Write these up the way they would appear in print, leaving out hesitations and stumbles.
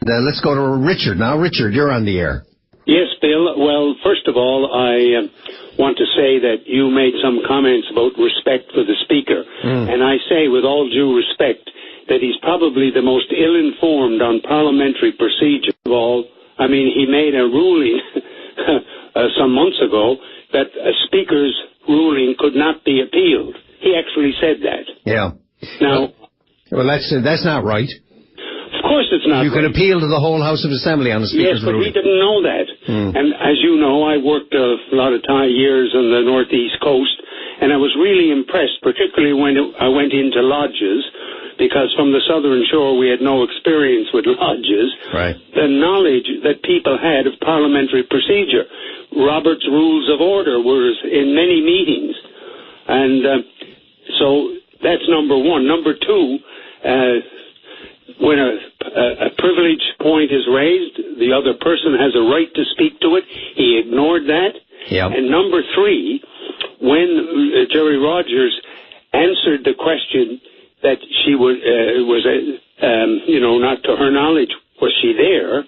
Let's go to Richard. Now, Richard, you're on the air. Yes, Bill. Well, first of all, I want to say that you made some comments about respect for the Speaker. And I say, with all due respect, that he's probably the most ill-informed on parliamentary procedure of all. I mean, he made a ruling some months ago that a Speaker's ruling could not be appealed. He actually said that. Yeah. Now, well, that's not right. Of course it's not. You can appeal to the whole House of Assembly on the Speaker's ruling. Yes, but he didn't know that. And as you know, I worked a lot of years on the Northeast Coast, and I was really impressed, particularly when I went into lodges, because from the Southern Shore we had no experience with lodges. Right. The knowledge that people had of parliamentary procedure. Robert's Rules of Order was in many meetings. And so that's number one. Number two, when a privilege point is raised, the other person has a right to speak to it. He ignored that. Yep. And number three, when Jerry Rogers answered the question that she was not to her knowledge was she there,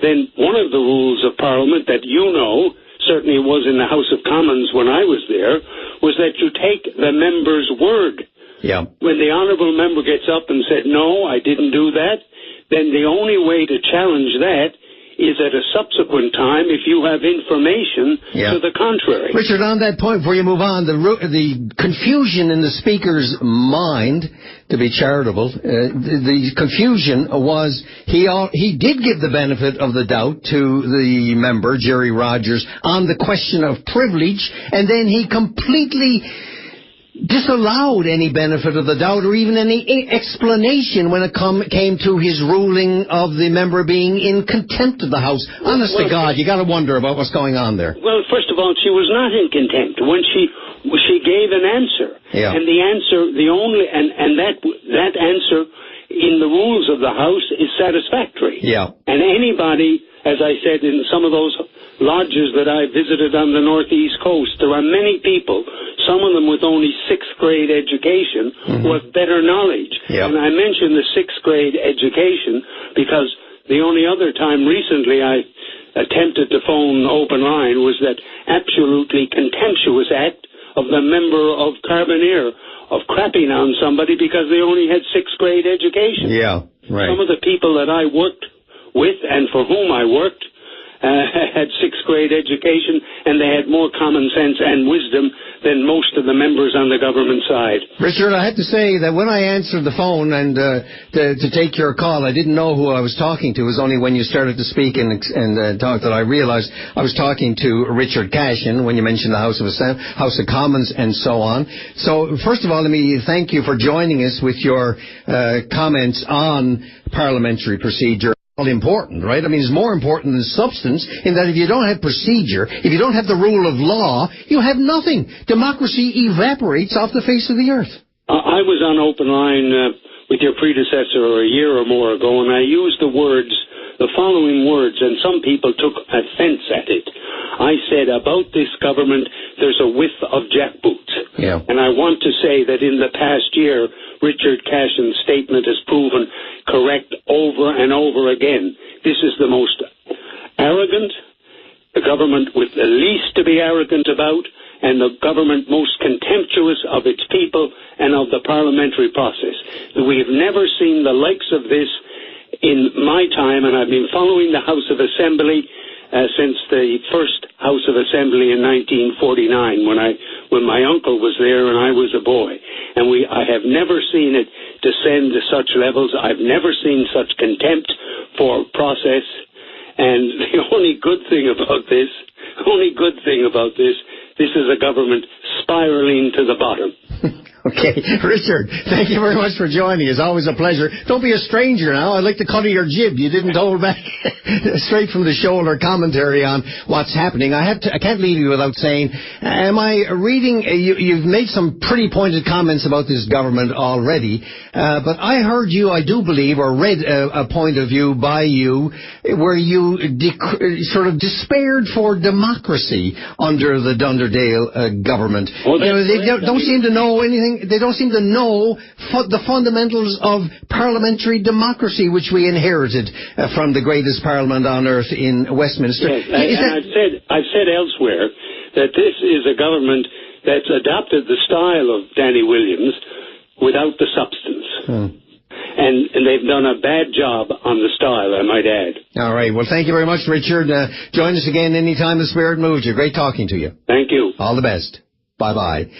then one of the rules of Parliament that you know, certainly was in the House of Commons when I was there, was that you take the member's word. Yeah. When the honourable member gets up and said, no, I didn't do that, then the only way to challenge that is at a subsequent time if you have information to the contrary. Richard, on that point, before you move on, the confusion in the Speaker's mind, to be charitable, the confusion was he did give the benefit of the doubt to the member, Jerry Rogers, on the question of privilege, and then he completely disallowed any benefit of the doubt or even any explanation when it came to his ruling of the member being in contempt of the House. Honest to God, you got to wonder about what's going on there. Well, first of all, she was not in contempt when she gave an answer. Yeah. And the answer, that answer in the rules of the House is satisfactory. Yeah. And anybody, as I said in some of those lodges that I visited on the Northeast Coast, there are many people, some of them with only sixth grade education, who have better knowledge. Yep. And I mention the sixth grade education because the only other time recently I attempted to phone open line was that absolutely contemptuous act of the member of Carbonear of crapping on somebody because they only had sixth grade education. Yeah, right. Some of the people that I worked with and for whom I worked had sixth grade education, and they had more common sense and wisdom than most of the members on the government side. Richard, I have to say that when I answered the phone and to take your call, I didn't know who I was talking to. It was only when you started to speak and talk that I realized I was talking to Richard Cashin when you mentioned the House of Commons and so on. So, first of all, let me thank you for joining us with your comments on parliamentary procedure. Important, right? I mean, it's more important than substance in that if you don't have procedure, if you don't have the rule of law, you have nothing. Democracy evaporates off the face of the earth. I was on open line with your predecessor a year or more ago, and I used the following words, and some people took offense at it. I said, about this government, there's a whiff of jackboots. Yeah. And I want to say that in the past year, Richard Cashin's statement has proven correct over and over again. This is the most arrogant, the government with the least to be arrogant about, and the government most contemptuous of its people and of the parliamentary process. We have never seen the likes of this in my time, and I've been following the House of Assembly since the first House of Assembly in 1949, when my uncle was there and I was a boy. And I have never seen it descend to such levels. I've never seen such contempt for process. And the only good thing about this, this is a government spiraling to the bottom. Okay, Richard, thank you very much for joining. It's always a pleasure. Don't be a stranger now. I'd like the cut of your jib. You didn't hold back straight from the shoulder commentary on what's happening. I can't leave you without saying, am I reading, you've made some pretty pointed comments about this government already, but I heard you, I do believe, or read a point of view by you where you sort of despaired for democracy under the Dunderdale government. Well, they don't seem to know anything seem to know the fundamentals of parliamentary democracy, which we inherited from the greatest parliament on earth in Westminster. Yes, I've said elsewhere that this is a government that's adopted the style of Danny Williams without the substance. And they've done a bad job on the style, I might add. All right. Well, thank you very much, Richard. Join us again anytime the spirit moves you. Great talking to you. Thank you. All the best. Bye-bye.